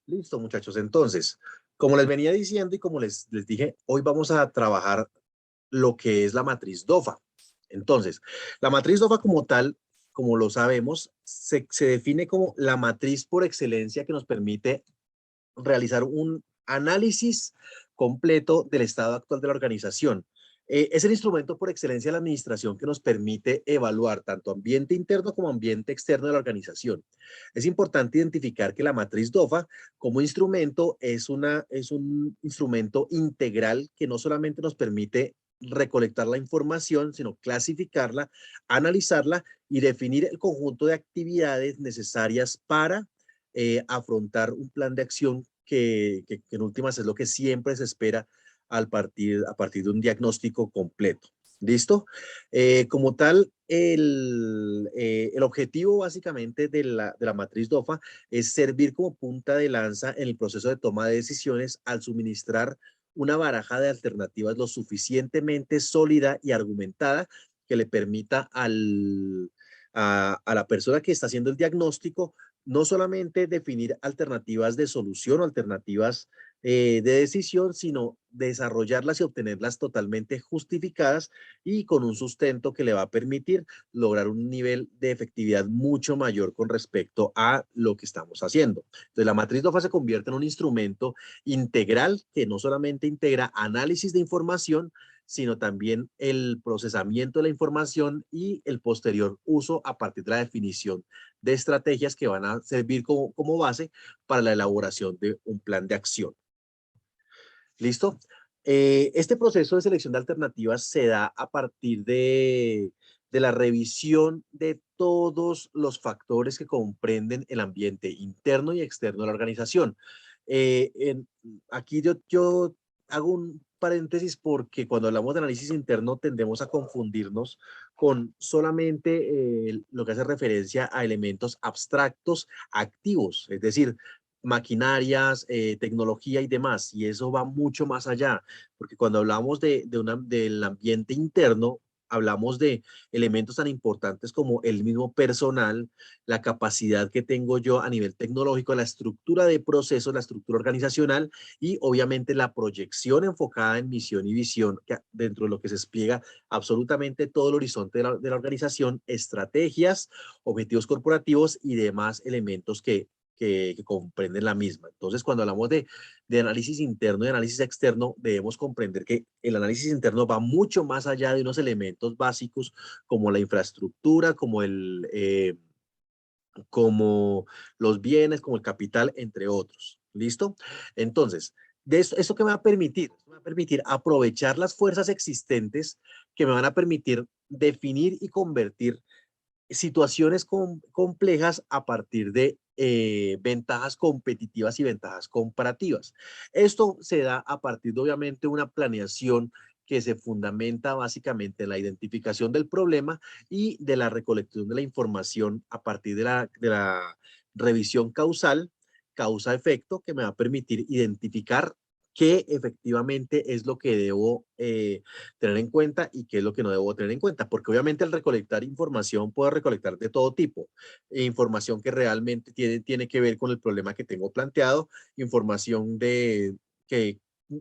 Listo, muchachos. Entonces, como les venía diciendo y como les dije, hoy vamos a trabajar lo que es la matriz DOFA. Entonces, la matriz DOFA como tal, como lo sabemos, se define como la matriz por excelencia que nos permite realizar un análisis completo del estado actual de la organización. Es el instrumento por excelencia de la administración que nos permite evaluar tanto ambiente interno como ambiente externo de la organización. Es importante identificar que la matriz DOFA como instrumento es un instrumento integral que no solamente nos permite recolectar la información, sino clasificarla, analizarla y definir el conjunto de actividades necesarias para afrontar un plan de acción que en últimas es lo que siempre se espera a partir de un diagnóstico completo. ¿Listo? Como tal, el objetivo básicamente de la matriz DOFA es servir como punta de lanza en el proceso de toma de decisiones al suministrar una baraja de alternativas lo suficientemente sólida y argumentada que le permita a la persona que está haciendo el diagnóstico no solamente definir alternativas de solución o alternativas de decisión, sino desarrollarlas y obtenerlas totalmente justificadas y con un sustento que le va a permitir lograr un nivel de efectividad mucho mayor con respecto a lo que estamos haciendo. Entonces, la matriz DOFA se convierte en un instrumento integral que no solamente integra análisis de información, sino también el procesamiento de la información y el posterior uso a partir de la definición de estrategias que van a servir como base para la elaboración de un plan de acción. ¿Listo? Este proceso de selección de alternativas se da a partir de la revisión de todos los factores que comprenden el ambiente interno y externo de la organización. Aquí yo hago un paréntesis porque cuando hablamos de análisis interno tendemos a confundirnos con solamente lo que hace referencia a elementos abstractos activos, es decir, maquinarias, tecnología y demás, y eso va mucho más allá, porque cuando hablamos del ambiente interno, hablamos de elementos tan importantes como el mismo personal, la capacidad que tengo yo a nivel tecnológico, la estructura de procesos, la estructura organizacional y obviamente la proyección enfocada en misión y visión, que dentro de lo que se despliega absolutamente todo el horizonte de la organización, estrategias, objetivos corporativos y demás elementos que comprenden la misma. Entonces, cuando hablamos de análisis interno y análisis externo, debemos comprender que el análisis interno va mucho más allá de unos elementos básicos como la infraestructura, como los bienes, como el capital, entre otros. ¿Listo? Entonces, ¿esto qué me va a permitir? Me va a permitir aprovechar las fuerzas existentes que me van a permitir definir y convertir situaciones complejas a partir de ventajas competitivas y ventajas comparativas. Esto se da a partir de, obviamente, una planeación que se fundamenta básicamente en la identificación del problema y de la recolección de la información a partir de la revisión causal, causa-efecto, que me va a permitir identificar qué efectivamente es lo que debo tener en cuenta y qué es lo que no debo tener en cuenta, porque obviamente al recolectar información puedo recolectar de todo tipo, información que realmente tiene que ver con el problema que tengo planteado, información que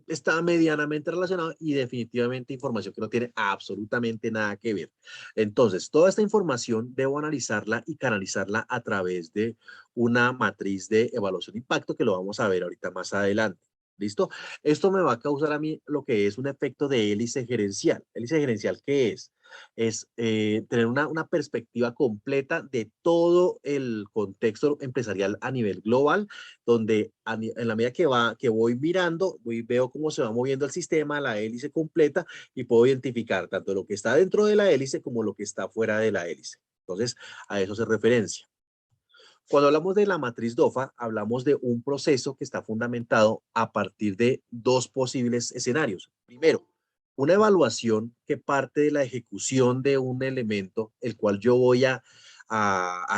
está medianamente relacionada y definitivamente información que no tiene absolutamente nada que ver. Entonces, toda esta información debo analizarla y canalizarla a través de una matriz de evaluación de impacto que lo vamos a ver ahorita más adelante. ¿Listo? Esto me va a causar a mí lo que es un efecto de hélice gerencial. ¿Hélice gerencial qué es? Es tener una perspectiva completa de todo el contexto empresarial a nivel global, donde en la medida que voy mirando, veo cómo se va moviendo el sistema, la hélice completa, y puedo identificar tanto lo que está dentro de la hélice como lo que está fuera de la hélice. Entonces, a eso se referencia. Cuando hablamos de la matriz DOFA, hablamos de un proceso que está fundamentado a partir de dos posibles escenarios. Primero, una evaluación que parte de la ejecución de un elemento, el cual yo voy a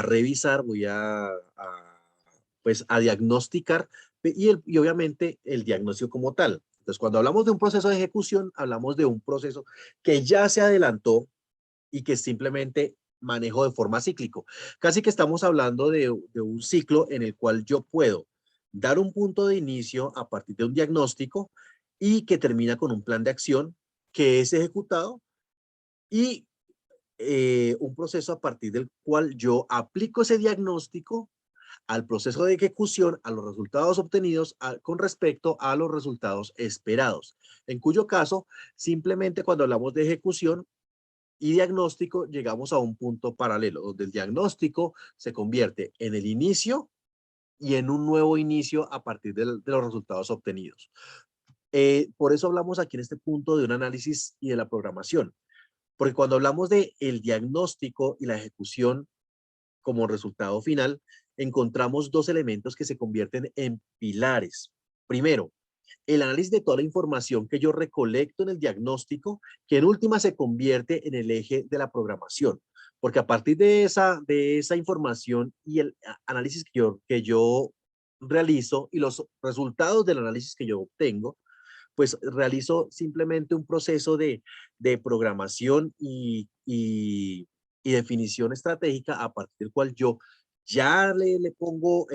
revisar, pues, a diagnosticar y obviamente el diagnóstico como tal. Entonces, cuando hablamos de un proceso de ejecución, hablamos de un proceso que ya se adelantó y que simplemente manejo de forma cíclico. Casi que estamos hablando de un ciclo en el cual yo puedo dar un punto de inicio a partir de un diagnóstico y que termina con un plan de acción que es ejecutado y un proceso a partir del cual yo aplico ese diagnóstico al proceso de ejecución, a los resultados obtenidos con respecto a los resultados esperados. En cuyo caso, simplemente cuando hablamos de ejecución y diagnóstico, llegamos a un punto paralelo, donde el diagnóstico se convierte en el inicio y en un nuevo inicio a partir de los resultados obtenidos. Por eso hablamos aquí en este punto de un análisis y de la programación, porque cuando hablamos de el diagnóstico y la ejecución como resultado final, encontramos dos elementos que se convierten en pilares. Primero, el análisis de toda la información que yo recolecto en el diagnóstico, que en última se convierte en el eje de la programación. Porque a partir de esa información y el análisis que yo realizo y los resultados del análisis que yo obtengo, pues realizo simplemente un proceso de programación y definición estratégica a partir del cual yo ya le pongo,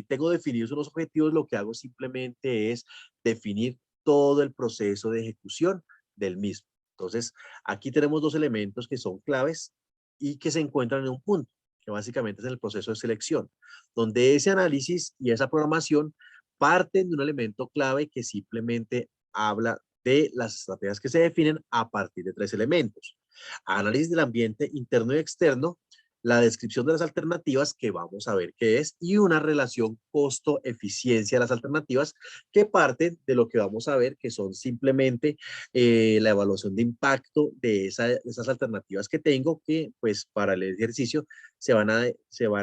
tengo definidos unos objetivos, lo que hago simplemente es definir todo el proceso de ejecución del mismo. Entonces, aquí tenemos dos elementos que son claves y que se encuentran en un punto, que básicamente es el proceso de selección, donde ese análisis y esa programación parten de un elemento clave que simplemente habla de las estrategias que se definen a partir de tres elementos. Análisis del ambiente interno y externo, la descripción de las alternativas, que vamos a ver qué es, y una relación costo-eficiencia de las alternativas, que parten de lo que vamos a ver, que son simplemente la evaluación de impacto de esas alternativas que tengo, que pues para el ejercicio se van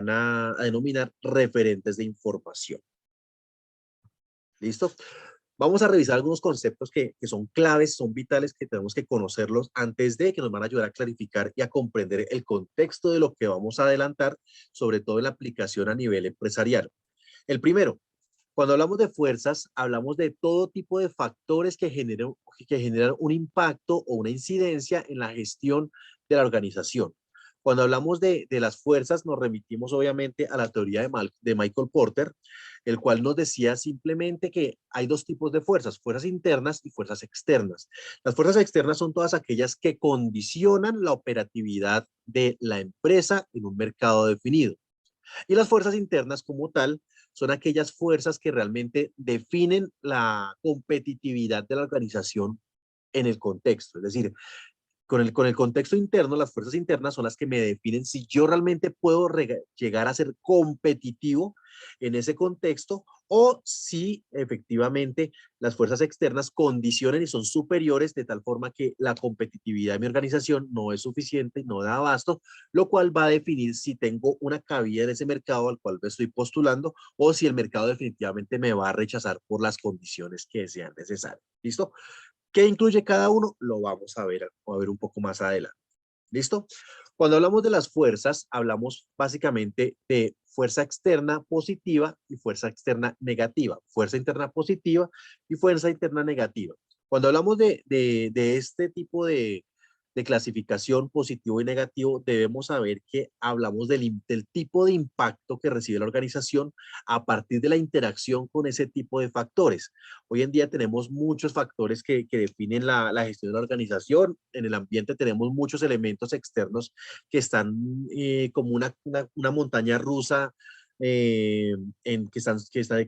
a denominar referentes de información. ¿Listo? Vamos a revisar algunos conceptos que son claves, son vitales, que tenemos que conocerlos antes de que nos van a ayudar a clarificar y a comprender el contexto de lo que vamos a adelantar, sobre todo en la aplicación a nivel empresarial. El primero, cuando hablamos de fuerzas, hablamos de todo tipo de factores que generan un impacto o una incidencia en la gestión de la organización. Cuando hablamos de las fuerzas, nos remitimos obviamente a la teoría de Michael Porter, el cual nos decía simplemente que hay dos tipos de fuerzas, fuerzas internas y fuerzas externas. Las fuerzas externas son todas aquellas que condicionan la operatividad de la empresa en un mercado definido. Y las fuerzas internas como tal son aquellas fuerzas que realmente definen la competitividad de la organización en el contexto. Es decir, con el contexto interno, las fuerzas internas son las que me definen si yo realmente puedo llegar a ser competitivo en ese contexto o si efectivamente las fuerzas externas condicionan y son superiores de tal forma que la competitividad de mi organización no es suficiente, no da abasto, lo cual va a definir si tengo una cabida en ese mercado al cual me estoy postulando o si el mercado definitivamente me va a rechazar por las condiciones que sean necesarias. ¿Listo? ¿Qué incluye cada uno? Lo vamos a ver un poco más adelante. ¿Listo? Cuando hablamos de las fuerzas, hablamos básicamente de fuerza externa positiva y fuerza externa negativa. Fuerza interna positiva y fuerza interna negativa. Cuando hablamos de este tipo de clasificación positivo y negativo, debemos saber que hablamos del tipo de impacto que recibe la organización a partir de la interacción con ese tipo de factores. Hoy en día tenemos muchos factores que definen la gestión de la organización. En el ambiente tenemos muchos elementos externos que están como una montaña rusa que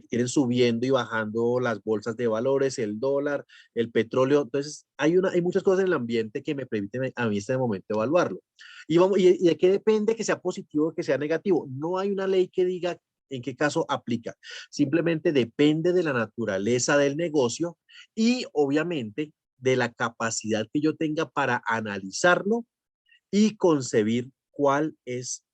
tienen subiendo y bajando las bolsas de valores, el dólar, el petróleo. Entonces, hay muchas cosas en el ambiente que me permiten a mí en este momento evaluarlo. ¿Y de qué depende que sea positivo o que sea negativo? No hay una ley que diga en qué caso aplica. Simplemente depende de la naturaleza del negocio y obviamente de la capacidad que yo tenga para analizarlo y concebir cuál es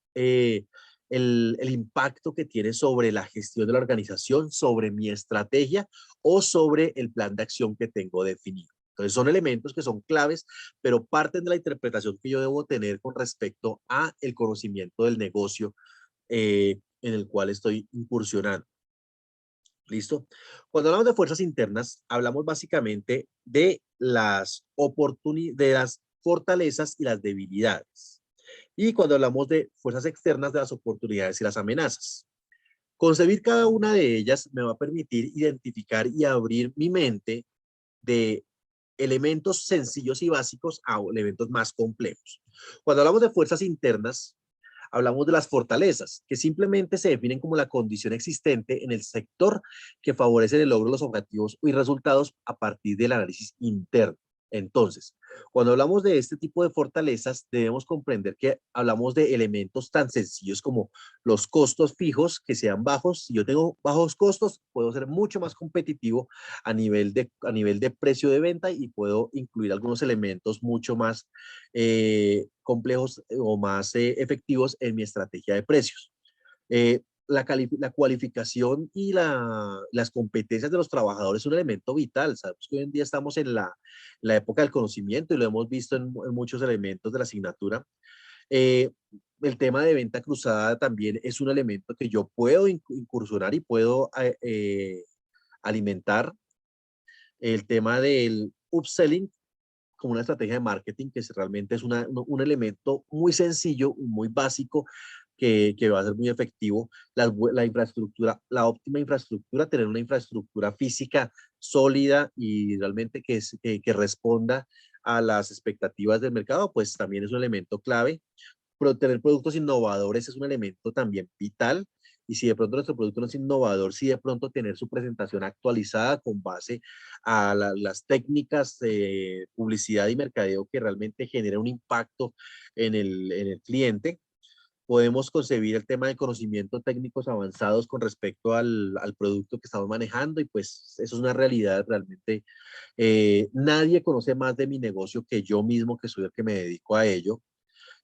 el impacto que tiene sobre la gestión de la organización, sobre mi estrategia o sobre el plan de acción que tengo definido. Entonces son elementos que son claves, pero parten de la interpretación que yo debo tener con respecto a el conocimiento del negocio en el cual estoy incursionando. ¿Listo? Cuando hablamos de fuerzas internas, hablamos básicamente de de las fortalezas y las debilidades. Y cuando hablamos de fuerzas externas, de las oportunidades y las amenazas. Concebir cada una de ellas me va a permitir identificar y abrir mi mente de elementos sencillos y básicos a elementos más complejos. Cuando hablamos de fuerzas internas, hablamos de las fortalezas, que simplemente se definen como la condición existente en el sector que favorece el logro de los objetivos y resultados a partir del análisis interno. Entonces, cuando hablamos de este tipo de fortalezas, debemos comprender que hablamos de elementos tan sencillos como los costos fijos que sean bajos. Si yo tengo bajos costos, puedo ser mucho más competitivo a nivel de precio de venta y puedo incluir algunos elementos mucho más complejos o más efectivos en mi estrategia de precios. La cualificación y las competencias de los trabajadores es un elemento vital. Sabemos que hoy en día estamos en la época del conocimiento y lo hemos visto en muchos elementos de la asignatura. Eh, el tema de venta cruzada también es un elemento que yo puedo incursionar y puedo alimentar. El tema del upselling como una estrategia de marketing que realmente es un elemento muy sencillo, muy básico, que va a ser muy efectivo. La infraestructura, la óptima infraestructura, tener una infraestructura física sólida y realmente que responda a las expectativas del mercado, pues también es un elemento clave. Pero tener productos innovadores es un elemento también vital. Y si de pronto nuestro producto no es innovador, si de pronto tener su presentación actualizada con base a las técnicas de publicidad y mercadeo que realmente generen un impacto en el cliente. Podemos concebir el tema de conocimientos técnicos avanzados con respecto al producto que estamos manejando y pues eso es una realidad realmente. Nadie conoce más de mi negocio que yo mismo, que soy el que me dedico a ello.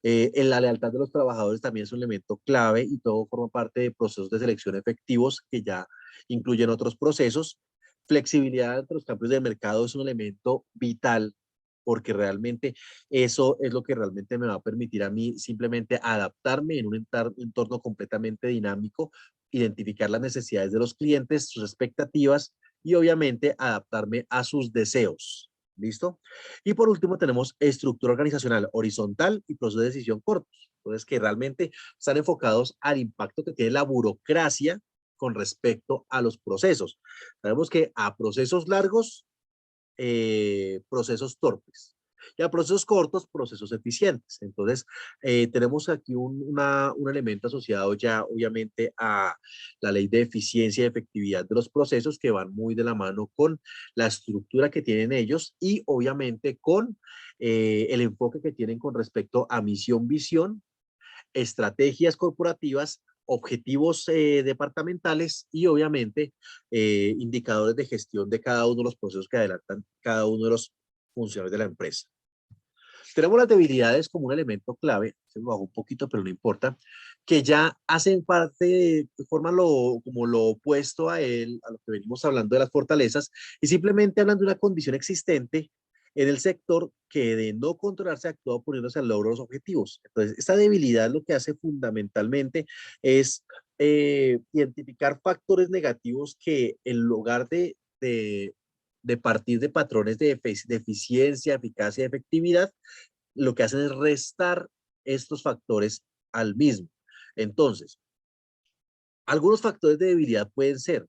En la lealtad de los trabajadores también es un elemento clave y todo forma parte de procesos de selección efectivos que ya incluyen otros procesos. Flexibilidad entre los cambios del mercado es un elemento vital porque realmente eso es lo que realmente me va a permitir a mí simplemente adaptarme en un entorno completamente dinámico, identificar las necesidades de los clientes, sus expectativas y obviamente adaptarme a sus deseos. ¿Listo? Y por último tenemos estructura organizacional horizontal y procesos de decisión cortos. Entonces, que realmente están enfocados al impacto que tiene la burocracia con respecto a los procesos. Sabemos que a procesos largos, procesos torpes. Y a procesos cortos, procesos eficientes. Entonces, tenemos aquí un elemento asociado ya, obviamente, a la ley de eficiencia y efectividad de los procesos que van muy de la mano con la estructura que tienen ellos y, obviamente, con el enfoque que tienen con respecto a misión, visión, estrategias corporativas, objetivos departamentales y obviamente indicadores de gestión de cada uno de los procesos que adelantan cada uno de los funcionarios de la empresa. Tenemos las debilidades como un elemento clave, se me bajó un poquito, pero no importa, que ya hacen parte, forman como lo opuesto a él, a lo que venimos hablando de las fortalezas, y simplemente hablan de una condición existente en el sector que de no controlarse actúa oponiéndose al logro de los objetivos. Entonces, esta debilidad lo que hace fundamentalmente es identificar factores negativos que en lugar de partir de patrones de eficiencia, eficacia y efectividad, lo que hacen es restar estos factores al mismo. Entonces, algunos factores de debilidad pueden ser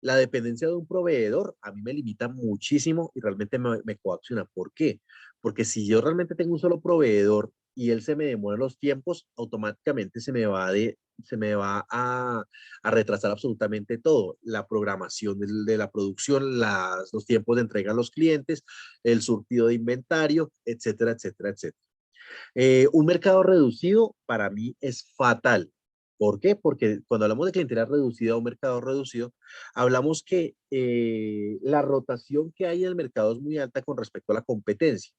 la dependencia de un proveedor. A mí me limita muchísimo y realmente me coacciona. ¿Por qué? Porque si yo realmente tengo un solo proveedor y él se me demora los tiempos, automáticamente se me va a retrasar absolutamente todo. La programación de la producción, los tiempos de entrega a los clientes, el surtido de inventario, etcétera, etcétera, etcétera. Un mercado reducido para mí es fatal. ¿Por qué? Porque cuando hablamos de clientela reducida o un mercado reducido, hablamos que la rotación que hay en el mercado es muy alta con respecto a la competencia.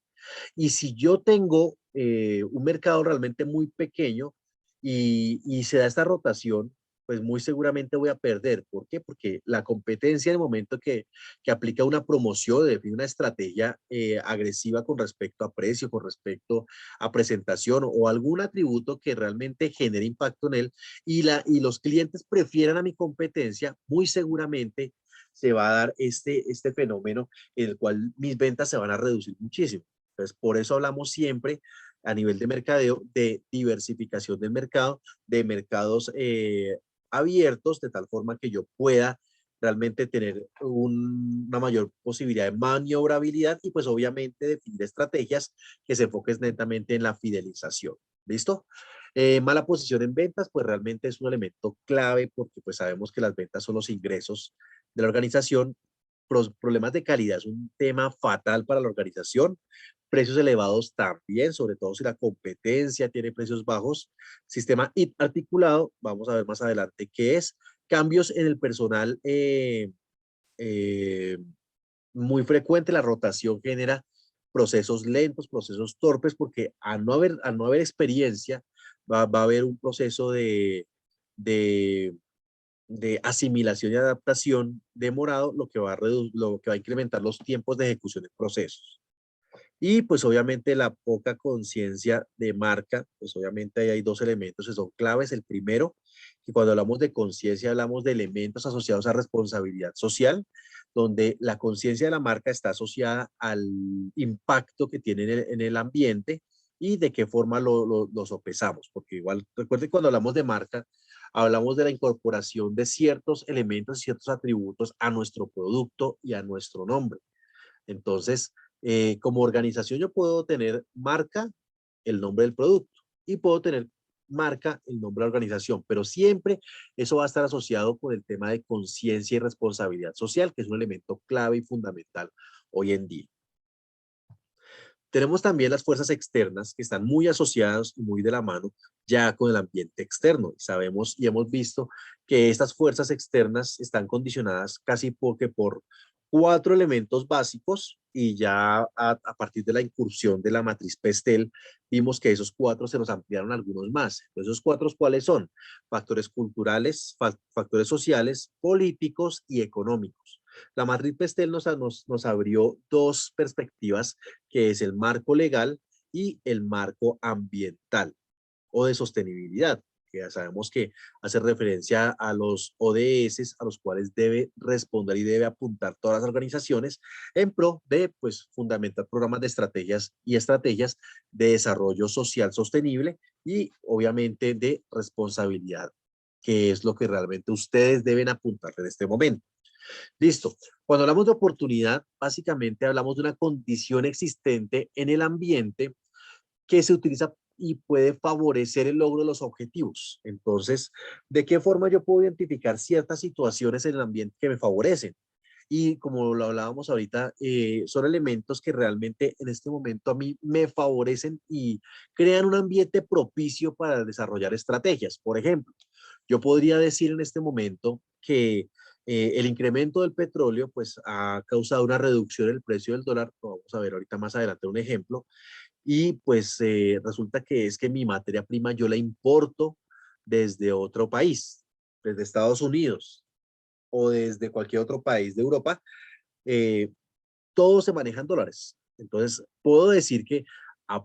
Y si yo tengo un mercado realmente muy pequeño y se da esta rotación, pues muy seguramente voy a perder. ¿Por qué? Porque la competencia en el momento que aplica una promoción, define una estrategia agresiva con respecto a precio, con respecto a presentación o algún atributo que realmente genere impacto en él y los clientes prefieran a mi competencia, muy seguramente se va a dar este fenómeno en el cual mis ventas se van a reducir muchísimo. Entonces, por eso hablamos siempre a nivel de mercadeo de diversificación del mercado, de mercados abiertos de tal forma que yo pueda realmente tener una mayor posibilidad de maniobrabilidad y pues obviamente definir estrategias que se enfoquen netamente en la fidelización. ¿Listo? Mala posición en ventas, pues realmente es un elemento clave porque pues sabemos que las ventas son los ingresos de la organización. Problemas de calidad es un tema fatal para la organización. Precios elevados también, sobre todo si la competencia tiene precios bajos. Sistema articulado, vamos a ver más adelante qué es. Cambios en el personal, eh, muy frecuente, la rotación genera procesos lentos, procesos torpes, porque al no haber experiencia, va a haber un proceso de, de asimilación y adaptación demorado, lo que va a incrementar los tiempos de ejecución de procesos. Y pues obviamente la poca conciencia de marca, pues obviamente ahí hay dos elementos que son claves. El primero, que cuando hablamos de conciencia hablamos de elementos asociados a responsabilidad social, donde la conciencia de la marca está asociada al impacto que tiene en el ambiente y de qué forma lo sopesamos. Porque igual, recuerden cuando hablamos de marca, hablamos de la incorporación de ciertos elementos y ciertos atributos a nuestro producto y a nuestro nombre. Entonces, como organización yo puedo tener marca, el nombre del producto, y puedo tener marca, el nombre de la organización, pero siempre eso va a estar asociado con el tema de conciencia y responsabilidad social, que es un elemento clave y fundamental hoy en día. Tenemos también las fuerzas externas que están muy asociadas y muy de la mano ya con el ambiente externo. Sabemos y hemos visto que estas fuerzas externas están condicionadas casi porque por cuatro elementos básicos y ya a partir de la incursión de la matriz Pestel vimos que esos cuatro se nos ampliaron algunos más. Entonces, ¿esos cuatro cuáles son? Factores culturales, factores sociales, políticos y económicos. La matriz Pestel nos abrió dos perspectivas que es el marco legal y el marco ambiental o de sostenibilidad, que ya sabemos que hace referencia a los ODS a los cuales debe responder y debe apuntar todas las organizaciones en pro de pues fundamentar programas de estrategias y estrategias de desarrollo social sostenible y obviamente de responsabilidad, que es lo que realmente ustedes deben apuntar en este momento. Listo. Cuando hablamos de oportunidad, básicamente hablamos de una condición existente en el ambiente que se utiliza y puede favorecer el logro de los objetivos. Entonces, ¿de qué forma yo puedo identificar ciertas situaciones en el ambiente que me favorecen? Y como lo hablábamos ahorita, son elementos que realmente en este momento a mí me favorecen y crean un ambiente propicio para desarrollar estrategias. Por ejemplo, yo podría decir en este momento que el incremento del petróleo pues ha causado una reducción en el precio del dólar. Lo vamos a ver ahorita más adelante un ejemplo. Y pues resulta que es que mi materia prima yo la importo desde otro país, desde Estados Unidos o desde cualquier otro país de Europa, eh, todo se maneja en dólares. Entonces, puedo decir que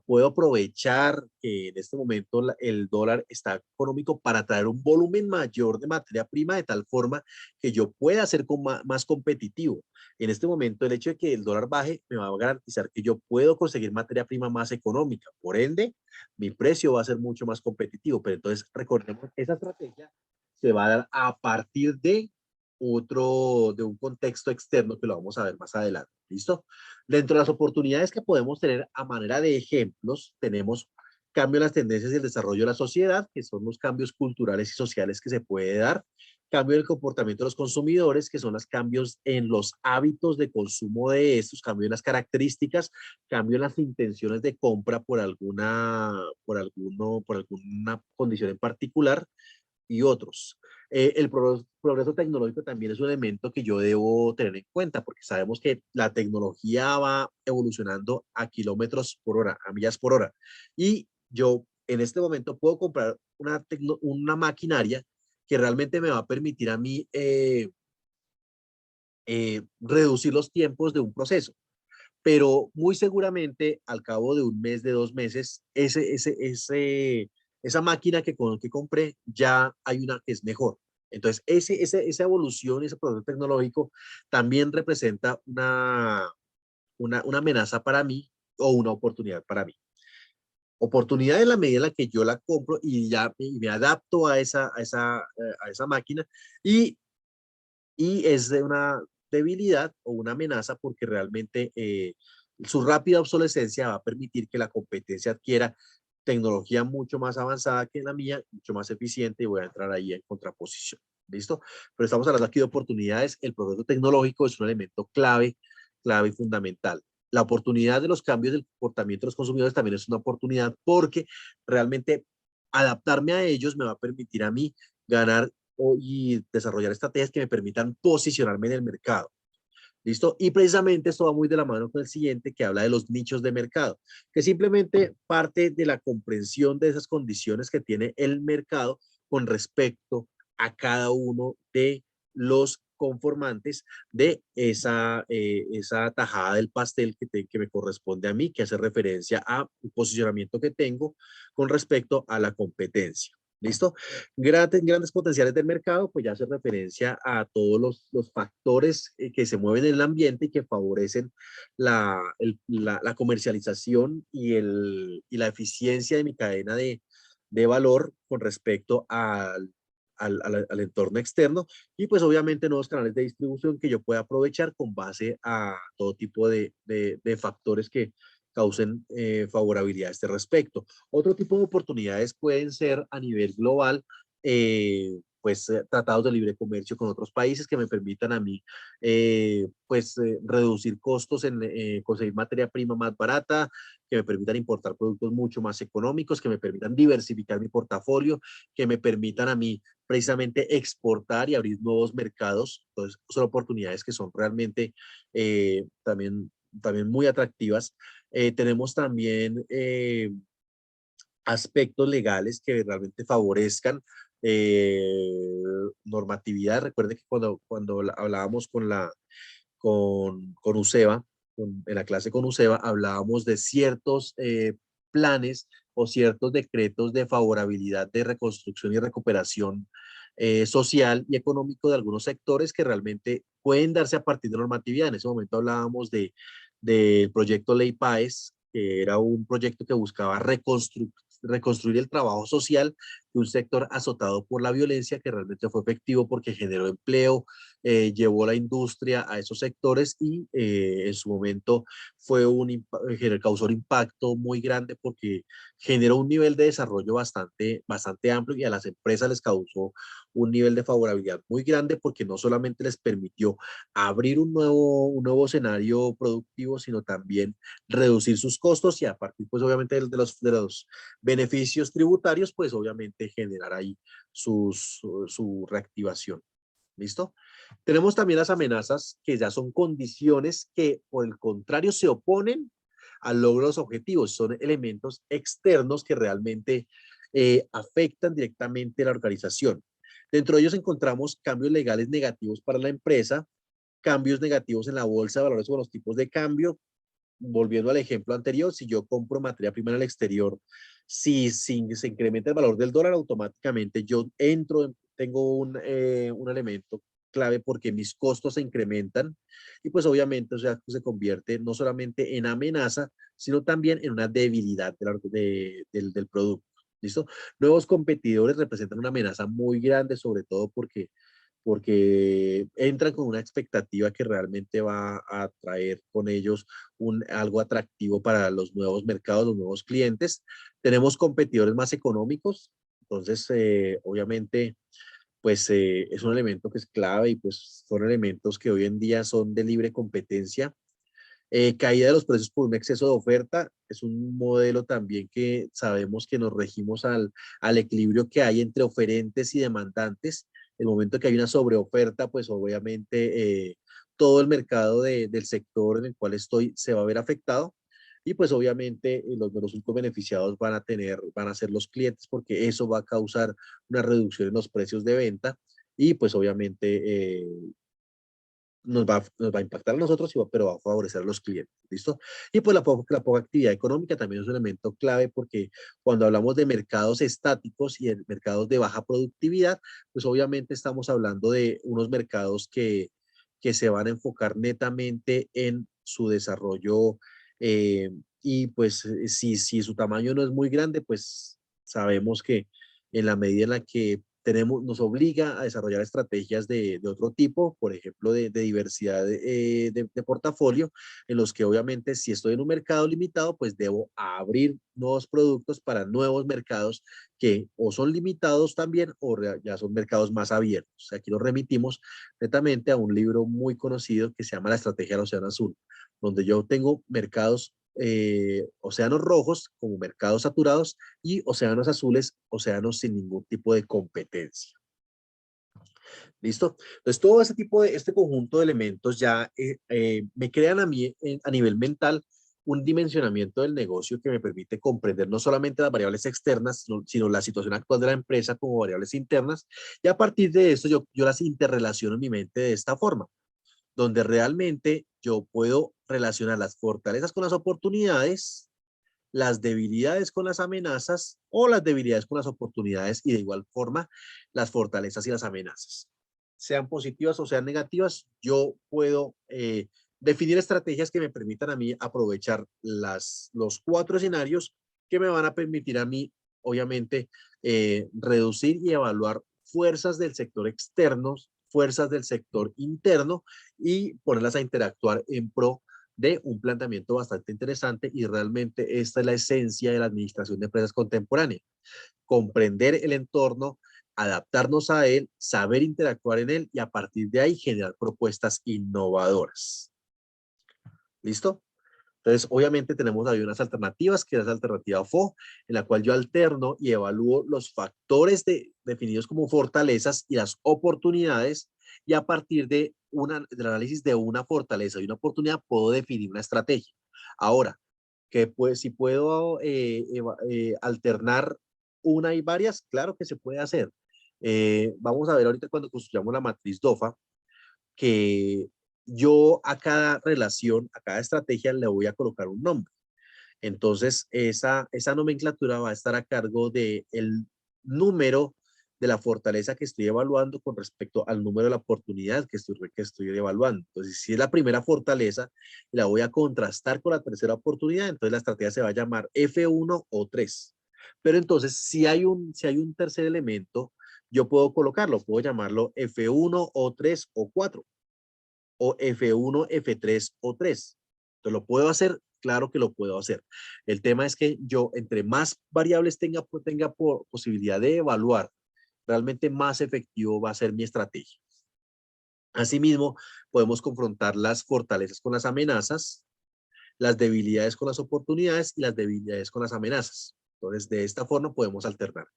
puedo aprovechar que en este momento el dólar está económico para traer un volumen mayor de materia prima de tal forma que yo pueda ser más competitivo. En este momento, el hecho de que el dólar baje me va a garantizar que yo puedo conseguir materia prima más económica. Por ende, mi precio va a ser mucho más competitivo. Pero entonces, recordemos, esa estrategia se va a dar a partir de un contexto externo que lo vamos a ver más adelante. ¿Listo? Dentro de las oportunidades que podemos tener a manera de ejemplos, tenemos cambio en las tendencias y el desarrollo de la sociedad, que son los cambios culturales y sociales que se puede dar, cambio en el comportamiento de los consumidores, que son los cambios en los hábitos de consumo de estos, cambio en las características, cambio en las intenciones de compra por alguna condición en particular, y otros. El progreso tecnológico también es un elemento que yo debo tener en cuenta porque sabemos que la tecnología va evolucionando a kilómetros por hora, a millas por hora. Y yo en este momento puedo comprar una maquinaria que realmente me va a permitir a mí reducir los tiempos de un proceso. Pero muy seguramente al cabo de un mes, de 2 meses, esa máquina que compré, ya hay una que es mejor. Entonces, esa evolución, ese proceso tecnológico también representa una amenaza para mí o una oportunidad para mí. Oportunidad en la medida en la que yo la compro y ya me adapto a esa máquina y, y es de una debilidad o una amenaza porque realmente su rápida obsolescencia va a permitir que la competencia adquiera tecnología mucho más avanzada que la mía, mucho más eficiente y voy a entrar ahí en contraposición. ¿Listo? Pero estamos hablando aquí de oportunidades. El progreso tecnológico es un elemento clave, clave y fundamental. La oportunidad de los cambios del comportamiento de los consumidores también es una oportunidad porque realmente adaptarme a ellos me va a permitir a mí ganar y desarrollar estrategias que me permitan posicionarme en el mercado. ¿Listo? Y precisamente esto va muy de la mano con el siguiente que habla de los nichos de mercado, que simplemente parte de la comprensión de esas condiciones que tiene el mercado con respecto a cada uno de los conformantes de esa tajada del pastel que me corresponde a mí, que hace referencia a un posicionamiento que tengo con respecto a la competencia. ¿Listo? Grandes potenciales del mercado, pues ya hace referencia a todos los factores que se mueven en el ambiente y que favorecen la comercialización y la eficiencia de mi cadena de valor con respecto al entorno externo y pues obviamente nuevos canales de distribución que yo pueda aprovechar con base a todo tipo de factores que causen favorabilidad a este respecto. Otro tipo de oportunidades pueden ser a nivel global, tratados de libre comercio con otros países que me permitan a mí, reducir costos en conseguir materia prima más barata, que me permitan importar productos mucho más económicos, que me permitan diversificar mi portafolio, que me permitan a mí precisamente exportar y abrir nuevos mercados. Entonces, son oportunidades que son realmente también muy atractivas. Tenemos también aspectos legales que realmente favorezcan normatividad. Recuerde que cuando hablábamos con UCEBA, en la clase con UCEBA, hablábamos de ciertos planes o ciertos decretos de favorabilidad de reconstrucción y recuperación social y económico de algunos sectores que realmente pueden darse a partir de normatividad. En ese momento hablábamos del proyecto Ley PAES, que era un proyecto que buscaba reconstruir el trabajo social de un sector azotado por la violencia, que realmente fue efectivo porque generó empleo, llevó la industria a esos sectores y en su momento causó un impacto muy grande porque generó un nivel de desarrollo bastante amplio y a las empresas les causó un nivel de favorabilidad muy grande porque no solamente les permitió abrir un nuevo escenario productivo, sino también reducir sus costos y a partir, pues obviamente, de los beneficios tributarios, pues obviamente generar ahí su reactivación. ¿Listo? Tenemos también las amenazas que ya son condiciones que, por el contrario, se oponen al logro de los objetivos. Son elementos externos que realmente afectan directamente a la organización. Dentro de ellos encontramos cambios legales negativos para la empresa, cambios negativos en la bolsa de valores o los tipos de cambio. Volviendo al ejemplo anterior, si yo compro materia prima en el exterior, si se incrementa el valor del dólar, automáticamente yo tengo un elemento clave porque mis costos se incrementan y pues obviamente o sea, se convierte no solamente en amenaza, sino también en una debilidad del producto. ¿Listo? Nuevos competidores representan una amenaza muy grande, sobre todo porque entran con una expectativa que realmente va a traer con ellos algo atractivo para los nuevos mercados, los nuevos clientes. Tenemos competidores más económicos, entonces obviamente pues es un elemento que es clave y pues son elementos que hoy en día son de libre competencia. Caída de los precios por un exceso de oferta es un modelo también que sabemos que nos regimos al equilibrio que hay entre oferentes y demandantes. El momento que hay una sobreoferta, pues obviamente todo el mercado del sector en el cual estoy se va a ver afectado y pues obviamente los únicos beneficiados van a ser los clientes porque eso va a causar una reducción en los precios de venta y pues obviamente nos va a impactar a nosotros, pero va a favorecer a los clientes, ¿listo? Y pues la poca actividad económica también es un elemento clave porque cuando hablamos de mercados estáticos y de mercados de baja productividad, pues obviamente estamos hablando de unos mercados que se van a enfocar netamente en su desarrollo y pues si su tamaño no es muy grande, pues sabemos que en la medida en la que tenemos, nos obliga a desarrollar estrategias de otro tipo, por ejemplo, de diversidad de portafolio, en los que obviamente si estoy en un mercado limitado, pues debo abrir nuevos productos para nuevos mercados que o son limitados también o ya son mercados más abiertos. Aquí nos remitimos netamente a un libro muy conocido que se llama La Estrategia del Océano Azul, donde yo tengo mercados, océanos rojos como mercados saturados y océanos azules, océanos sin ningún tipo de competencia. ¿Listo? Entonces, todo ese tipo de, este conjunto de elementos ya me crean a mí a nivel mental un dimensionamiento del negocio que me permite comprender no solamente las variables externas, sino la situación actual de la empresa como variables internas. Y a partir de esto, yo las interrelaciono en mi mente de esta forma, donde realmente yo puedo relacionar las fortalezas con las oportunidades, las debilidades con las amenazas o las debilidades con las oportunidades y de igual forma las fortalezas y las amenazas. Sean positivas o sean negativas, yo puedo definir estrategias que me permitan a mí aprovechar los cuatro escenarios que me van a permitir a mí, obviamente, reducir y evaluar fuerzas del sector externo, fuerzas del sector interno y ponerlas a interactuar en pro de un planteamiento bastante interesante y realmente esta es la esencia de la administración de empresas contemporánea. Comprender el entorno, adaptarnos a él, saber interactuar en él y a partir de ahí generar propuestas innovadoras. ¿Listo? Entonces, obviamente tenemos ahí unas alternativas, que es la alternativa FO, en la cual yo alterno y evalúo los factores definidos como fortalezas y las oportunidades, y a partir del análisis de una fortaleza y una oportunidad puedo definir una estrategia. Ahora, que pues, si puedo alternar una y varias, claro que se puede hacer. Vamos a ver ahorita cuando construyamos la matriz DOFA, que yo a cada relación, a cada estrategia le voy a colocar un nombre. Entonces, esa nomenclatura va a estar a cargo del número de la fortaleza que estoy evaluando con respecto al número de la oportunidad que estoy evaluando. Entonces, si es la primera fortaleza, la voy a contrastar con la tercera oportunidad, entonces la estrategia se va a llamar F1 o 3. Pero entonces, si hay un tercer elemento, yo puedo colocarlo, puedo llamarlo F1 o 3 o 4 o F1, F3 o 3. Entonces, ¿lo puedo hacer? Claro que lo puedo hacer. El tema es que yo, entre más variables tenga posibilidad de evaluar, realmente más efectivo va a ser mi estrategia. Asimismo, podemos confrontar las fortalezas con las amenazas, las debilidades con las oportunidades y las debilidades con las amenazas. Entonces, de esta forma podemos alternar.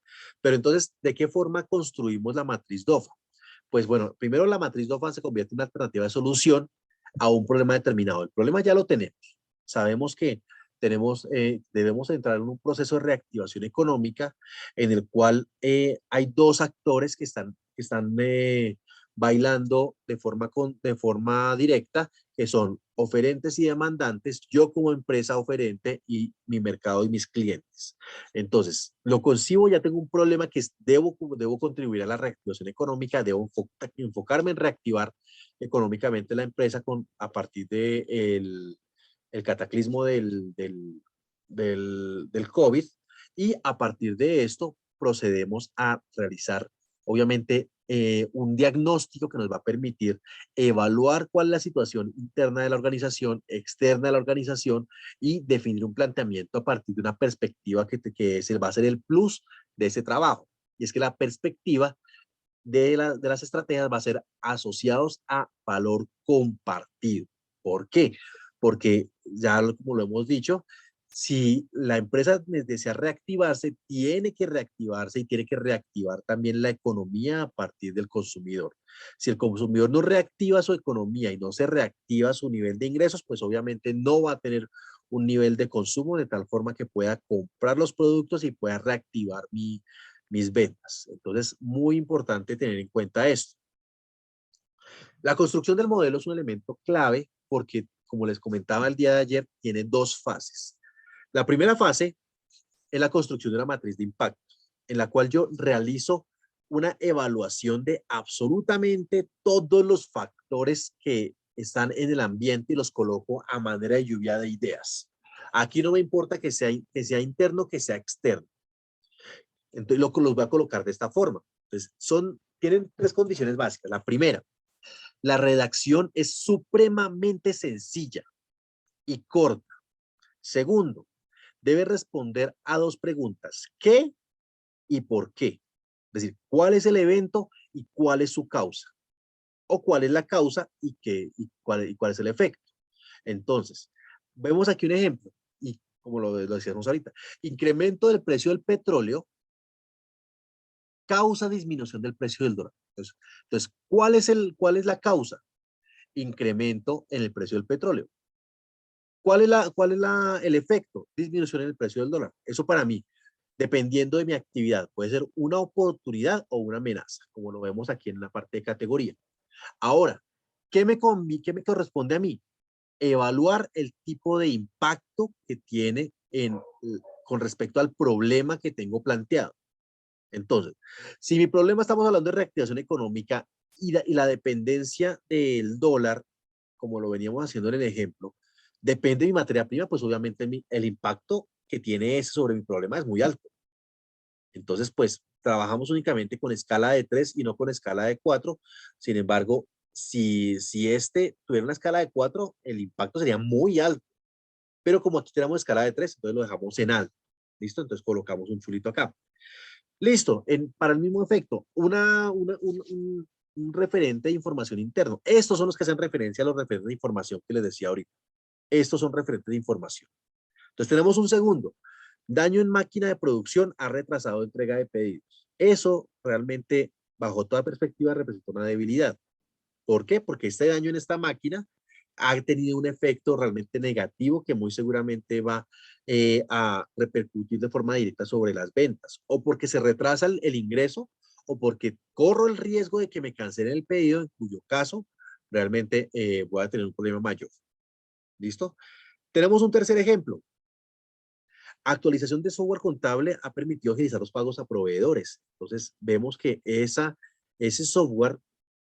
Pero entonces, ¿de qué forma construimos la matriz DOFA? Pues bueno, primero la matriz DOFA se convierte en una alternativa de solución a un problema determinado. El problema ya lo tenemos. Sabemos que debemos entrar en un proceso de reactivación económica en el cual hay dos actores que están bailando de forma directa, que son oferentes y demandantes, yo como empresa oferente y mi mercado y mis clientes. Entonces, lo concibo, ya tengo un problema debo contribuir a la reactivación económica, debo enfocarme en reactivar económicamente la empresa a partir de el cataclismo del COVID, y a partir de esto procedemos a realizar, obviamente, un diagnóstico que nos va a permitir evaluar cuál es la situación interna de la organización, externa de la organización y definir un planteamiento a partir de una perspectiva que va a ser el plus de ese trabajo. Y es que la perspectiva de las estrategias va a ser asociados a valor compartido. ¿Por qué? Porque ya como lo hemos dicho, si la empresa desea reactivarse, tiene que reactivarse y tiene que reactivar también la economía a partir del consumidor. Si el consumidor no reactiva su economía y no se reactiva su nivel de ingresos, pues obviamente no va a tener un nivel de consumo de tal forma que pueda comprar los productos y pueda reactivar mis ventas. Entonces, muy importante tener en cuenta esto. La construcción del modelo es un elemento clave porque, como les comentaba el día de ayer, tiene dos fases. La primera fase es la construcción de una matriz de impacto, en la cual yo realizo una evaluación de absolutamente todos los factores que están en el ambiente y los coloco a manera de lluvia de ideas. Aquí no me importa que sea interno, que sea externo. Entonces los voy a colocar de esta forma. Entonces tienen tres condiciones básicas. La primera, la redacción es supremamente sencilla y corta. Segundo, debe responder a dos preguntas. ¿Qué y por qué? Es decir, ¿cuál es el evento y cuál es su causa? O cuál es la causa y cuál es el efecto. Entonces, vemos aquí un ejemplo, y como lo decíamos ahorita, incremento del precio del petróleo causa disminución del precio del dólar. Entonces ¿cuál es la causa? Incremento en el precio del petróleo. ¿Cuál es el efecto? Disminución en el precio del dólar. Eso para mí, dependiendo de mi actividad, puede ser una oportunidad o una amenaza, como lo vemos aquí en la parte de categoría. Ahora, qué me corresponde a mí? Evaluar el tipo de impacto que tiene con respecto al problema que tengo planteado. Entonces, si mi problema estamos hablando de reactivación económica y la dependencia del dólar, como lo veníamos haciendo en el ejemplo, depende de mi materia prima, pues obviamente el impacto que tiene ese sobre mi problema es muy alto. Entonces, pues trabajamos únicamente con escala de 3 y no con escala de 4. Sin embargo, si este tuviera una escala de 4, el impacto sería muy alto. Pero como aquí tenemos escala de 3, entonces lo dejamos en alto. ¿Listo? Entonces colocamos un chulito acá. Listo, para el mismo efecto, un referente de información interno. Estos son los que hacen referencia a los referentes de información que les decía ahorita. Estos son referentes de información. Entonces tenemos un segundo. Daño en máquina de producción ha retrasado entrega de pedidos. Eso realmente, bajo toda perspectiva, representa una debilidad. ¿Por qué? Porque este daño en esta máquina ha tenido un efecto realmente negativo que muy seguramente va a repercutir de forma directa sobre las ventas, o porque se retrasa el ingreso, o porque corro el riesgo de que me cancelen el pedido, en cuyo caso realmente voy a tener un problema mayor. ¿Listo? Tenemos un tercer ejemplo. Actualización de software contable ha permitido agilizar los pagos a proveedores. Entonces, vemos que ese software,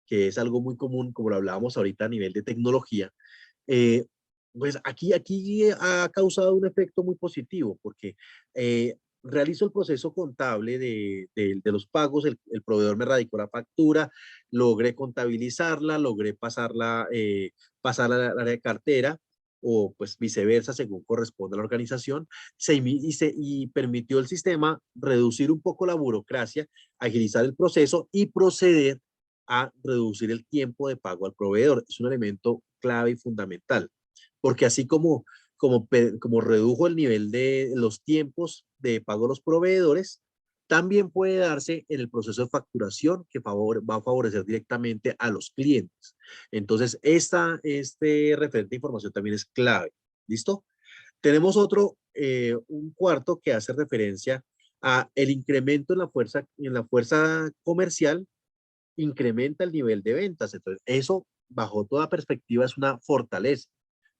que es algo muy común, como lo hablábamos ahorita a nivel de tecnología, eh, pues aquí ha causado un efecto muy positivo, porque realizo el proceso contable de los pagos, el proveedor me radicó la factura, logré contabilizarla, logré pasarla al área de cartera, o pues viceversa, según corresponde a la organización, y permitió el sistema reducir un poco la burocracia, agilizar el proceso y proceder a reducir el tiempo de pago al proveedor. Es un elemento clave y fundamental, porque así como redujo el nivel de los tiempos de pago a los proveedores, también puede darse en el proceso de facturación que va a favorecer directamente a los clientes. Entonces, este referente de información también es clave. ¿Listo? Tenemos un cuarto que hace referencia a el incremento en la fuerza comercial, incrementa el nivel de ventas. Entonces, eso bajo toda perspectiva es una fortaleza.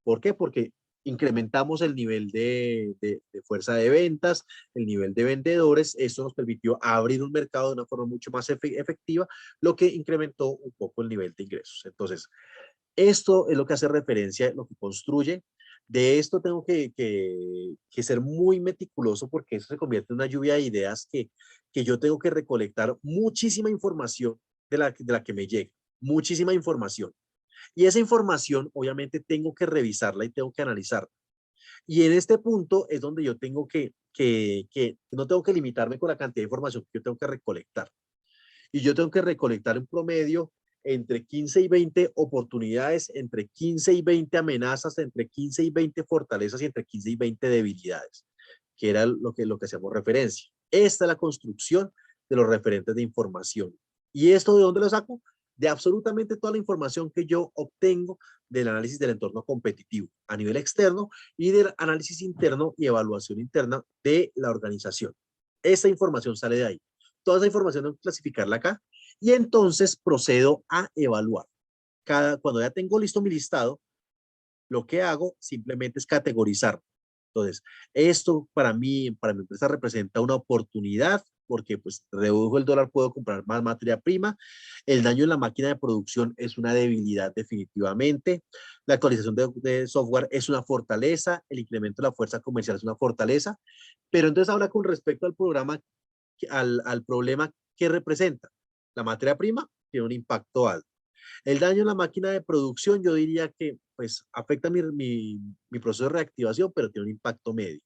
¿Por qué? Porque incrementamos el nivel de fuerza de ventas, el nivel de vendedores. Eso nos permitió abrir un mercado de una forma mucho más efectiva, lo que incrementó un poco el nivel de ingresos. Entonces, esto es lo que hace referencia, lo que construye. De esto tengo que ser muy meticuloso, porque eso se convierte en una lluvia de ideas que yo tengo que recolectar muchísima información de la que me llega, muchísima información. Y esa información, obviamente, tengo que revisarla y tengo que analizarla. Y en este punto es donde yo tengo que no tengo que limitarme con la cantidad de información que yo tengo que recolectar. Y yo tengo que recolectar un promedio entre 15 y 20 oportunidades, entre 15 y 20 amenazas, entre 15 y 20 fortalezas y entre 15 y 20 debilidades, que era lo que hacemos referencia. Esta es la construcción de los referentes de información. ¿Y esto de dónde lo saco? De absolutamente toda la información que yo obtengo del análisis del entorno competitivo a nivel externo y del análisis interno y evaluación interna de la organización. Esa información sale de ahí. Toda esa información tengo que clasificarla acá y entonces procedo a evaluar. Cuando ya tengo listo mi listado, lo que hago simplemente es categorizar. Entonces, esto para mí, para mi empresa representa una oportunidad, porque pues redujo el dólar, puedo comprar más materia prima. El daño en la máquina de producción es una debilidad definitivamente. La actualización de software es una fortaleza. El incremento de la fuerza comercial es una fortaleza. Pero entonces ahora con respecto al programa, al problema que representa la materia prima, tiene un impacto alto. El daño en la máquina de producción, yo diría que pues afecta mi proceso de reactivación, pero tiene un impacto medio.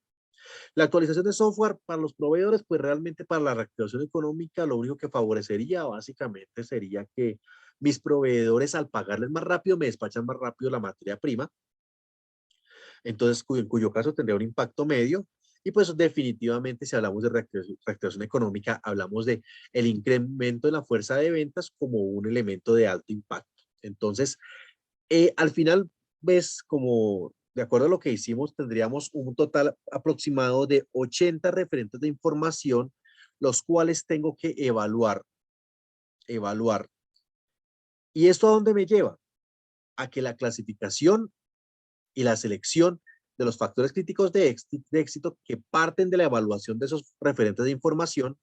La actualización de software para los proveedores, pues realmente para la reactivación económica, lo único que favorecería básicamente sería que mis proveedores al pagarles más rápido me despachan más rápido la materia prima, entonces en cuyo caso tendría un impacto medio. Y pues definitivamente si hablamos de reactivación económica, hablamos de el incremento de la fuerza de ventas como un elemento de alto impacto. Entonces, al final, ves como, de acuerdo a lo que hicimos, tendríamos un total aproximado de 80 referentes de información, los cuales tengo que evaluar. ¿Y esto a dónde me lleva? A que la clasificación y la selección de los factores críticos de éxito que parten de la evaluación de esos referentes de información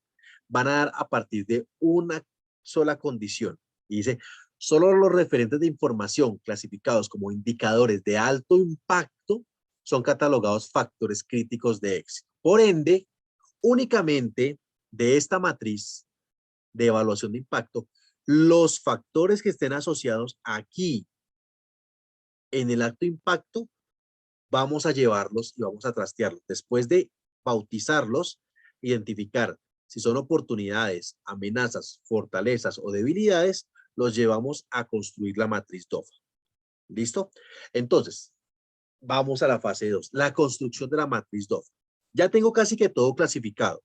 van a dar a partir de una sola condición. Y dice, solo los referentes de información clasificados como indicadores de alto impacto son catalogados factores críticos de éxito. Por ende, únicamente de esta matriz de evaluación de impacto, los factores que estén asociados aquí en el alto impacto, vamos a llevarlos y vamos a trastearlos. Después de bautizarlos, identificar si son oportunidades, amenazas, fortalezas o debilidades, los llevamos a construir la matriz DOFA. ¿Listo? Entonces, vamos a la fase 2, la construcción de la matriz DOFA. Ya tengo casi que todo clasificado.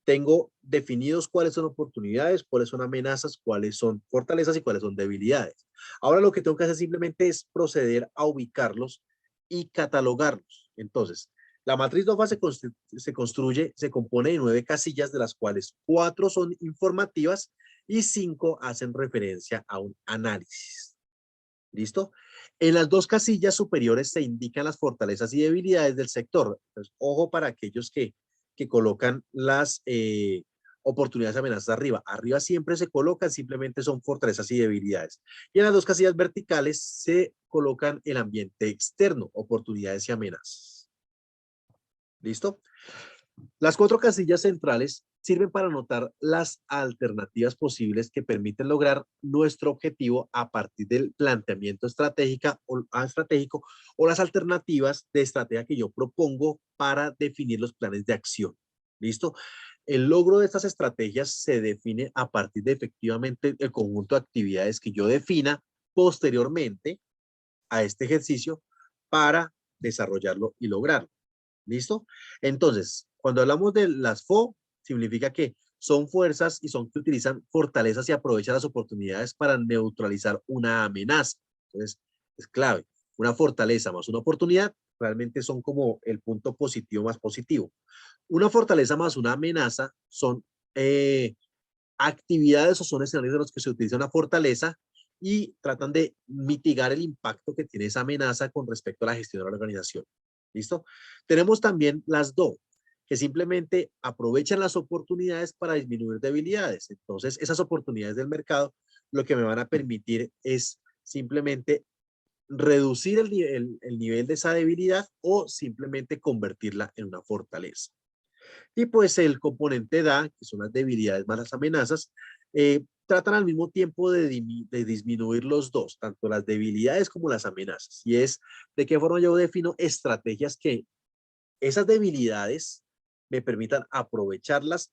Tengo definidos cuáles son oportunidades, cuáles son amenazas, cuáles son fortalezas y cuáles son debilidades. Ahora lo que tengo que hacer simplemente es proceder a ubicarlos y catalogarlos. Entonces, la matriz DOFA se compone de 9 casillas, de las cuales 4 son informativas y 5 hacen referencia a un análisis. ¿Listo? En las 2 casillas superiores se indican las fortalezas y debilidades del sector. Entonces, ojo para aquellos que colocan las oportunidades amenazas arriba. Arriba siempre se colocan, simplemente son fortalezas y debilidades. Y en las 2 casillas verticales se colocan el ambiente externo, oportunidades y amenazas. ¿Listo? Las 4 casillas centrales sirven para anotar las alternativas posibles que permiten lograr nuestro objetivo a partir del planteamiento estratégico o las alternativas de estrategia que yo propongo para definir los planes de acción. ¿Listo? El logro de estas estrategias se define a partir de efectivamente el conjunto de actividades que yo defina posteriormente a este ejercicio para desarrollarlo y lograrlo. ¿Listo? Entonces, cuando hablamos de las FO, significa que son fuerzas y son que utilizan fortalezas y aprovechan las oportunidades para neutralizar una amenaza. Entonces, es clave. Una fortaleza más una oportunidad realmente son como el punto positivo más positivo. Una fortaleza más una amenaza son actividades o son escenarios en los que se utiliza una fortaleza y tratan de mitigar el impacto que tiene esa amenaza con respecto a la gestión de la organización. ¿Listo? Tenemos también las DO, que simplemente aprovechan las oportunidades para disminuir debilidades. Entonces, esas oportunidades del mercado lo que me van a permitir es simplemente reducir el nivel de esa debilidad o simplemente convertirla en una fortaleza. Y pues el componente DA, que son las debilidades más las amenazas, tratan al mismo tiempo de disminuir los dos, tanto las debilidades como las amenazas. Y es de qué forma yo defino estrategias que esas debilidades me permitan aprovecharlas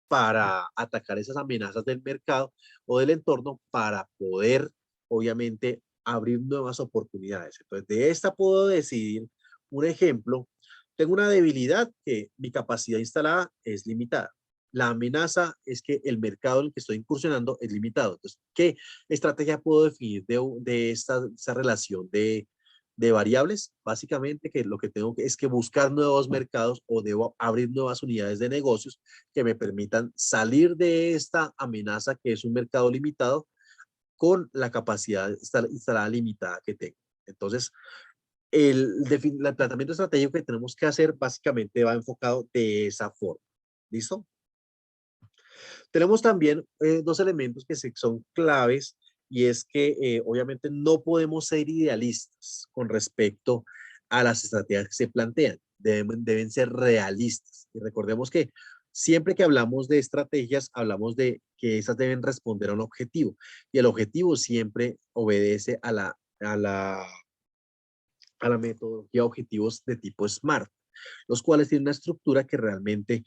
para atacar esas amenazas del mercado o del entorno para poder, obviamente, abrir nuevas oportunidades. Entonces, de esta puedo decidir un ejemplo. Tengo una debilidad que mi capacidad instalada es limitada. La amenaza es que el mercado en el que estoy incursionando es limitado. Entonces, ¿qué estrategia puedo definir de esta relación de variables? Básicamente, que lo que tengo es que buscar nuevos mercados o debo abrir nuevas unidades de negocios que me permitan salir de esta amenaza que es un mercado limitado con la capacidad instalada limitada que tengo. Entonces, el planteamiento estratégico que tenemos que hacer básicamente va enfocado de esa forma. ¿Listo? Tenemos también dos elementos que son claves y es que obviamente no podemos ser idealistas con respecto a las estrategias que se plantean. Deben ser realistas. Y recordemos que siempre que hablamos de estrategias, hablamos de que esas deben responder a un objetivo. Y el objetivo siempre obedece a la metodología de objetivos de tipo SMART, los cuales tienen una estructura que realmente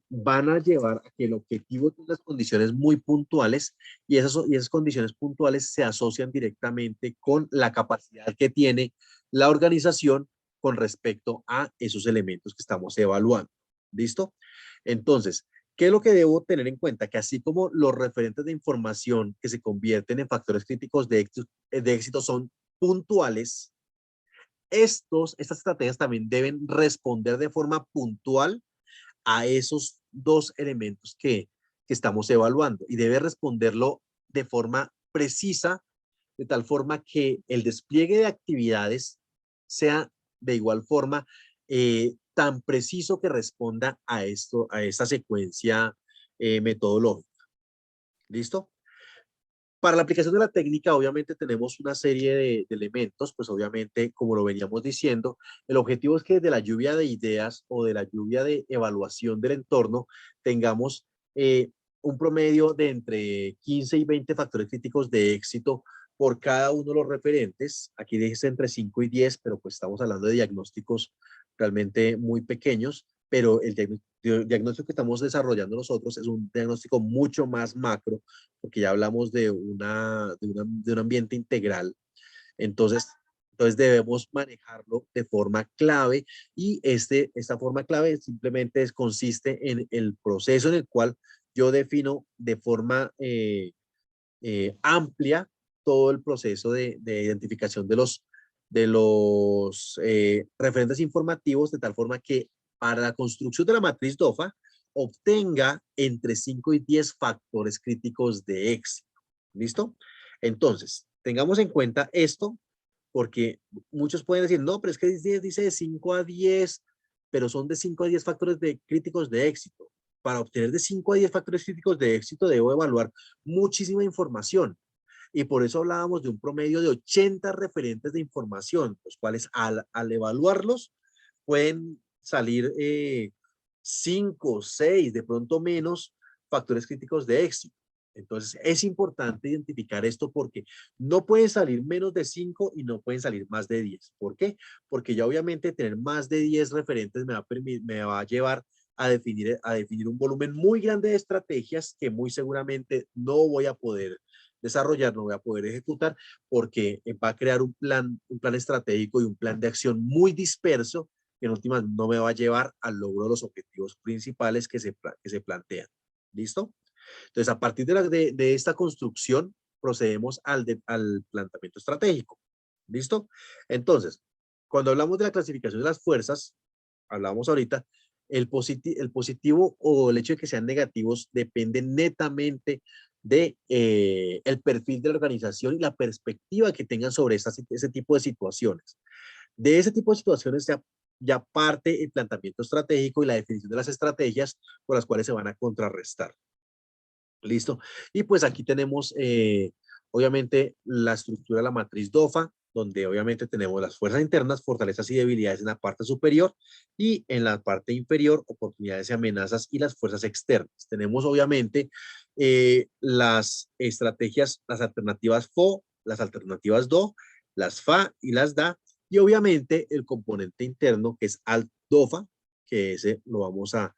van a llevar a que el objetivo tenga unas condiciones muy puntuales y esas condiciones puntuales se asocian directamente con la capacidad que tiene la organización con respecto a esos elementos que estamos evaluando. ¿Listo? Entonces, ¿qué es lo que debo tener en cuenta? Que así como los referentes de información que se convierten en factores críticos de éxito son puntuales, estas estrategias también deben responder de forma puntual a esos dos elementos que estamos evaluando y debe responderlo de forma precisa, de tal forma que el despliegue de actividades sea de igual forma tan preciso que responda a esta secuencia metodológica. ¿Listo? Para la aplicación de la técnica, obviamente tenemos una serie de elementos, pues obviamente, como lo veníamos diciendo, el objetivo es que de la lluvia de ideas o de la lluvia de evaluación del entorno tengamos un promedio de entre 15 y 20 factores críticos de éxito por cada uno de los referentes. Aquí dice entre 5 y 10, pero pues estamos hablando de diagnósticos realmente muy pequeños, pero el diagnóstico que estamos desarrollando nosotros es un diagnóstico mucho más macro, porque ya hablamos de un ambiente integral. Entonces, entonces debemos manejarlo de forma clave y esta forma clave simplemente consiste en el proceso en el cual yo defino de forma amplia todo el proceso de identificación de los referentes informativos de tal forma que para la construcción de la matriz DOFA obtenga entre 5 y 10 factores críticos de éxito. ¿Listo? Entonces, tengamos en cuenta esto porque muchos pueden decir, no, pero es que dice de 5 a 10, pero son de 5 a 10 factores críticos de éxito. Para obtener de 5 a 10 factores críticos de éxito debo evaluar muchísima información. Y por eso hablábamos de un promedio de 80 referentes de información, los cuales al evaluarlos pueden salir 5, 6, de pronto menos factores críticos de éxito. Entonces es importante identificar esto porque no pueden salir menos de 5 y no pueden salir más de 10. ¿Por qué? Porque ya obviamente tener más de 10 referentes me va a llevar a definir un volumen muy grande de estrategias que muy seguramente no voy a poder desarrollar, no voy a poder ejecutar porque va a crear un plan estratégico y un plan de acción muy disperso que en últimas no me va a llevar al logro de los objetivos principales que se plantean. ¿Listo? Entonces, a partir de esta construcción, procedemos al planteamiento estratégico. ¿Listo? Entonces, cuando hablamos de la clasificación de las fuerzas, hablamos ahorita, el positivo o el hecho de que sean negativos depende netamente de el perfil de la organización y la perspectiva que tengan sobre ese tipo de situaciones. De ese tipo de situaciones ya parte el planteamiento estratégico y la definición de las estrategias por las cuales se van a contrarrestar. ¿Listo? Y pues aquí tenemos, obviamente, la estructura de la matriz DOFA, donde obviamente tenemos las fuerzas internas, fortalezas y debilidades en la parte superior y en la parte inferior, oportunidades y amenazas y las fuerzas externas. Tenemos obviamente las estrategias, las alternativas FO, las alternativas DO, las FA y las DA, y obviamente el componente interno que es ALT-DOFA, que ese lo vamos a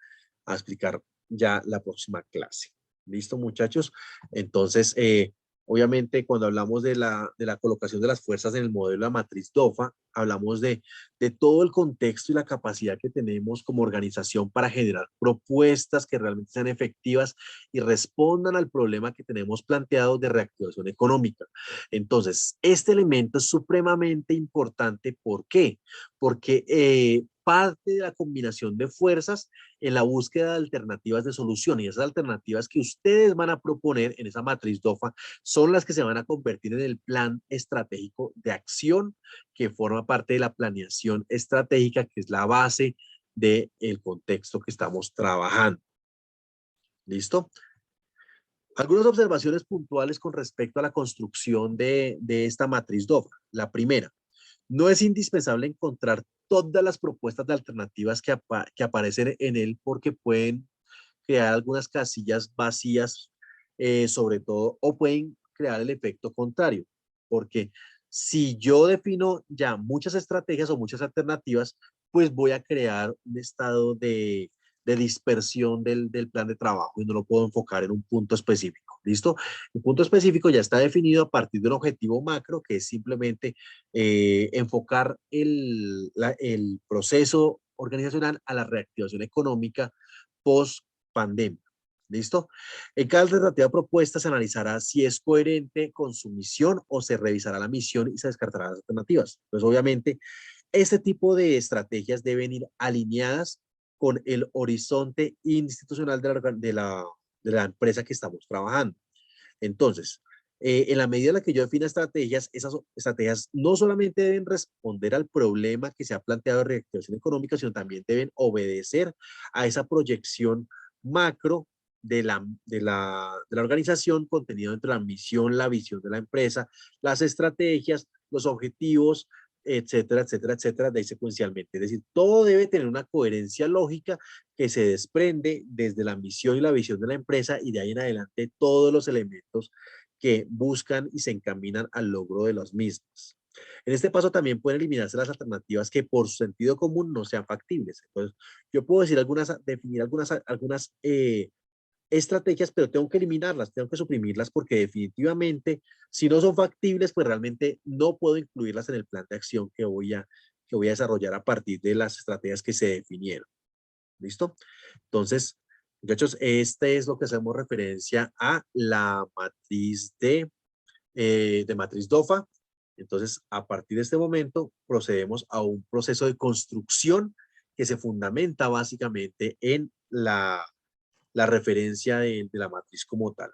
explicar ya la próxima clase. ¿Listo, muchachos? Entonces, obviamente, cuando hablamos de la colocación de las fuerzas en el modelo de la matriz DOFA, hablamos de todo el contexto y la capacidad que tenemos como organización para generar propuestas que realmente sean efectivas y respondan al problema que tenemos planteado de reactivación económica. Entonces, este elemento es supremamente importante. ¿Por qué? Porque parte de la combinación de fuerzas en la búsqueda de alternativas de solución y esas alternativas que ustedes van a proponer en esa matriz DOFA son las que se van a convertir en el plan estratégico de acción que forma parte de la planeación estratégica que es la base del contexto que estamos trabajando. ¿Listo? Algunas observaciones puntuales con respecto a la construcción de esta matriz DOFA. La primera, no es indispensable encontrar todas las propuestas de alternativas que aparecen en él porque pueden crear algunas casillas vacías, sobre todo, o pueden crear el efecto contrario, porque si yo defino ya muchas estrategias o muchas alternativas, pues voy a crear un estado de dispersión del plan de trabajo y no lo puedo enfocar en un punto específico. ¿Listo? El punto específico ya está definido a partir de un objetivo macro, que es simplemente enfocar el proceso organizacional a la reactivación económica post pandemia. ¿Listo? En cada alternativa propuesta se analizará si es coherente con su misión o se revisará la misión y se descartarán las alternativas. Pues obviamente, este tipo de estrategias deben ir alineadas con el horizonte institucional de la empresa que estamos trabajando. Entonces, en la medida en la que yo defina estrategias, esas estrategias no solamente deben responder al problema que se ha planteado de reactivación económica, sino también deben obedecer a esa proyección macro de la organización contenido dentro de la misión, la visión de la empresa, las estrategias, los objetivos, etcétera, etcétera, etcétera, de ahí secuencialmente. Es decir, todo debe tener una coherencia lógica que se desprende desde la misión y la visión de la empresa y de ahí en adelante todos los elementos que buscan y se encaminan al logro de las mismas. En este paso también pueden eliminarse las alternativas que por su sentido común no sean factibles. Entonces, yo puedo decir definir algunas estrategias, pero tengo que eliminarlas, tengo que suprimirlas porque definitivamente, si no son factibles, pues realmente no puedo incluirlas en el plan de acción que voy a desarrollar a partir de las estrategias que se definieron. ¿Listo? Entonces, muchachos, este es lo que hacemos referencia a la matriz de matriz DOFA. Entonces, a partir de este momento, procedemos a un proceso de construcción que se fundamenta básicamente en la referencia de la matriz como tal.